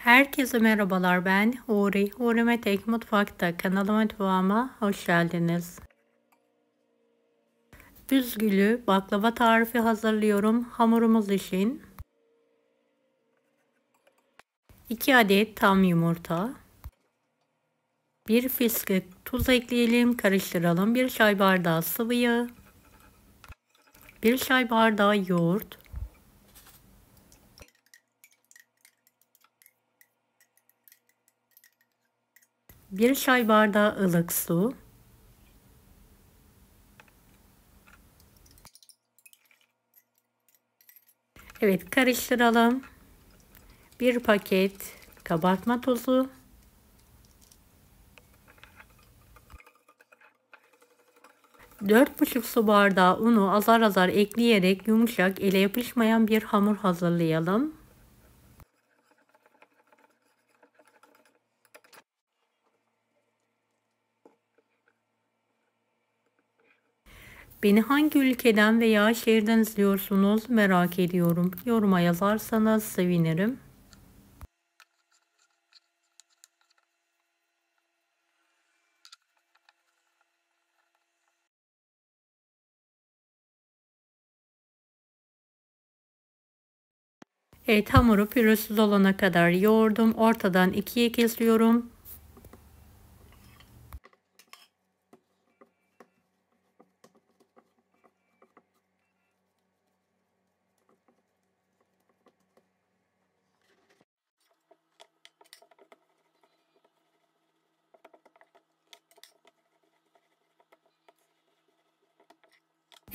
Herkese merhabalar, ben Huri. Huri Metek Mutfak'ta kanalıma mutfağıma hoş geldiniz. Büzgülü baklava tarifi hazırlıyorum. Hamurumuz için 2 adet tam yumurta, 1 fiske tuz ekleyelim, karıştıralım. 1 çay bardağı sıvı yağ, 1 çay bardağı yoğurt, 1 çay bardağı ılık su, evet, karıştıralım. 1 paket kabartma tozu, 4,5 su bardağı unu azar azar ekleyerek yumuşak, ele yapışmayan bir hamur hazırlayalım. Beni hangi ülkeden veya şehirden izliyorsunuz merak ediyorum. Yoruma yazarsanız sevinirim. Evet, hamuru pürüzsüz olana kadar yoğurdum. Ortadan ikiye kesiyorum.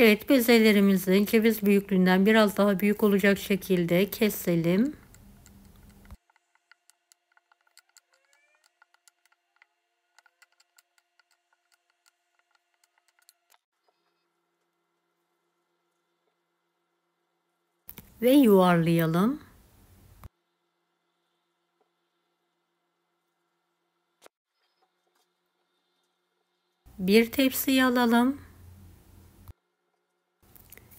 Evet, bezelerimizi ceviz büyüklüğünden biraz daha büyük olacak şekilde keselim. Ve yuvarlayalım. Bir tepsiye alalım.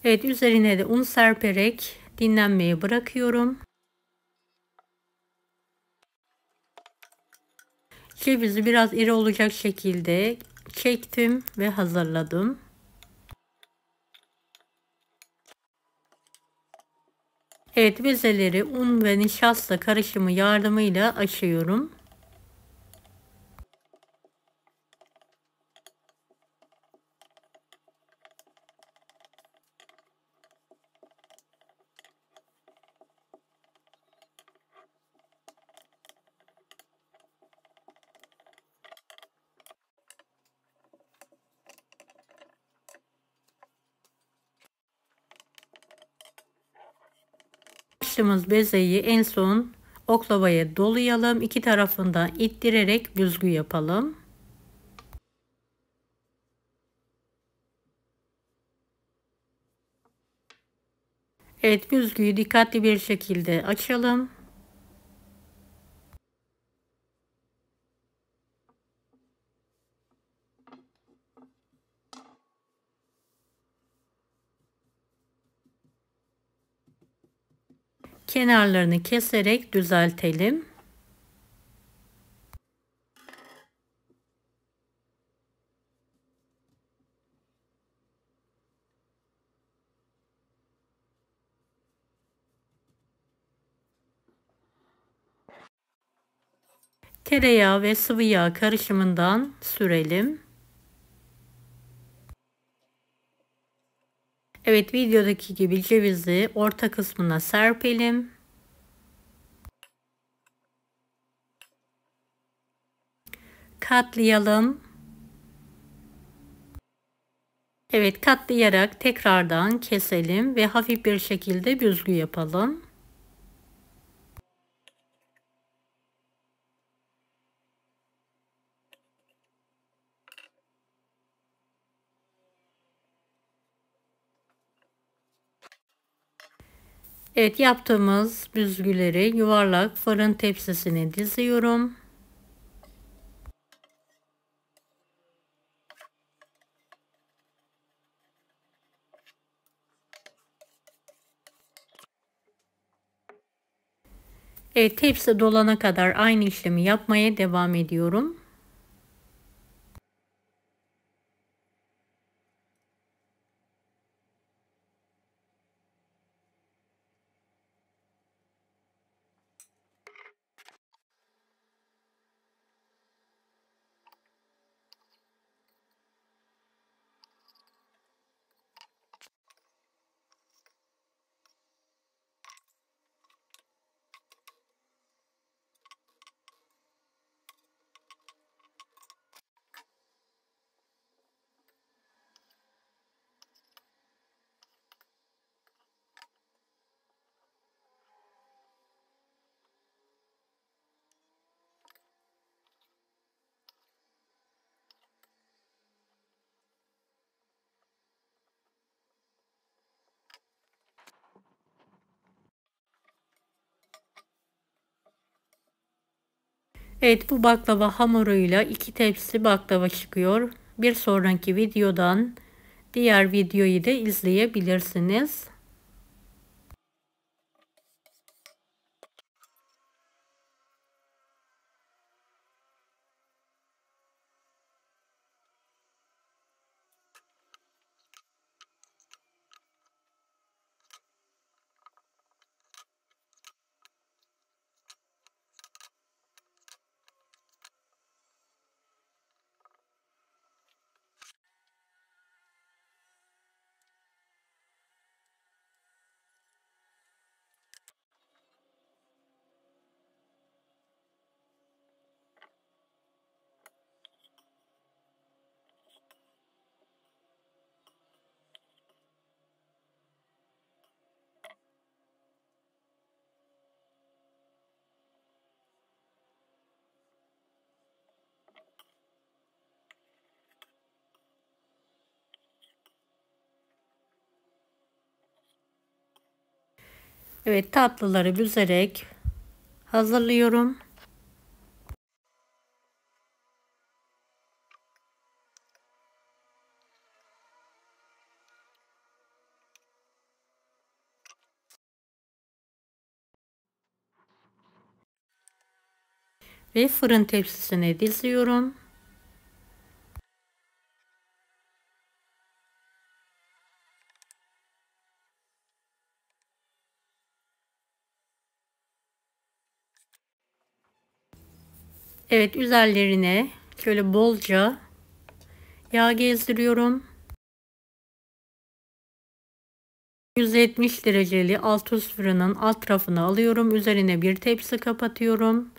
Evet, üzerine de un serperek dinlenmeye bırakıyorum. Cevizi biraz iri olacak şekilde çektim ve hazırladım. Evet, bezeleri un ve nişasta karışımı yardımıyla açıyorum. Açtığımız bezeyi en son oklavaya dolayalım. İki tarafından ittirerek büzgü yapalım. Evet, büzgüyü dikkatli bir şekilde açalım. Kenarlarını keserek düzeltelim. Tereyağı ve sıvı yağ karışımından sürelim. Evet, videodaki gibi cevizi orta kısmına serpelim. Katlayalım. Evet, katlayarak tekrardan keselim ve hafif bir şekilde büzgü yapalım. Evet, yaptığımız büzgüleri yuvarlak fırın tepsisine diziyorum. Evet, hepsi dolana kadar aynı işlemi yapmaya devam ediyorum. Evet, bu baklava hamuruyla 2 tepsi baklava çıkıyor. Bir sonraki videodan diğer videoyu da izleyebilirsiniz. Evet, tatlıları büzerek hazırlıyorum. Ve fırın tepsisine diziyorum. Evet, üzerlerine şöyle bolca yağ gezdiriyorum. 170 dereceli alt üst fırının alt tarafını alıyorum. Üzerine bir tepsi kapatıyorum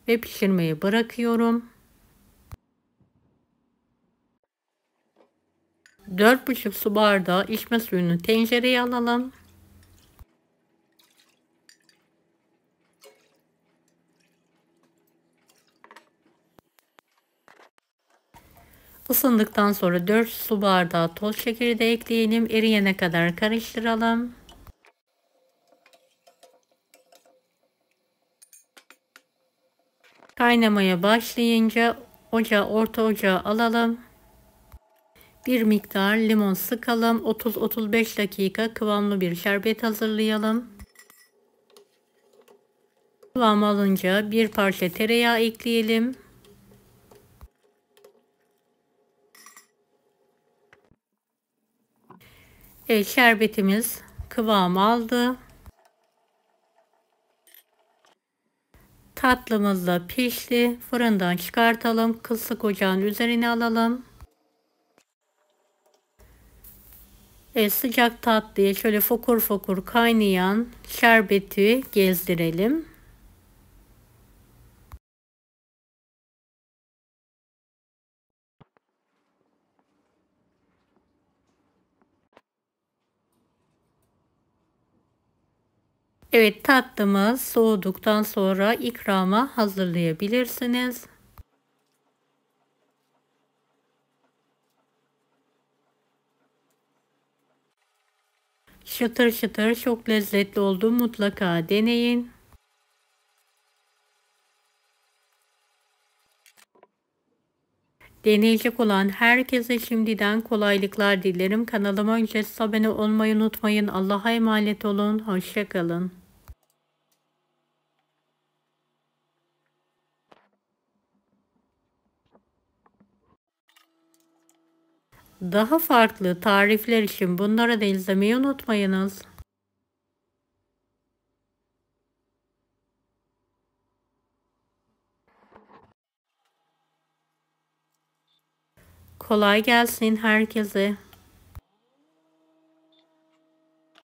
ve pişirmeye bırakıyorum. 4,5 su bardağı içme suyunu tencereye alalım. Isındıktan sonra 4 su bardağı toz şekeri de ekleyelim. Eriyene kadar karıştıralım. Kaynamaya başlayınca orta ocağa alalım. Bir miktar limon sıkalım. 30-35 dakika kıvamlı bir şerbet hazırlayalım. Kıvam alınca bir parça tereyağı ekleyelim. Evet, şerbetimiz kıvam aldı. Tatlımız da pişti. Fırından çıkartalım. Kısık ocağın üzerine alalım. Sıcak tatlıya şöyle fokur fokur kaynayan şerbeti gezdirelim. Evet, tatlımız soğuduktan sonra ikrama hazırlayabilirsiniz. Çıtır çıtır çok lezzetli oldu. Mutlaka deneyin. Deneyecek olan herkese şimdiden kolaylıklar dilerim. Kanalıma ücretsiz abone olmayı unutmayın. Allah'a emanet olun. Hoşça kalın. Daha farklı tarifler için bunları da izlemeyi unutmayınız. Kolay gelsin herkese.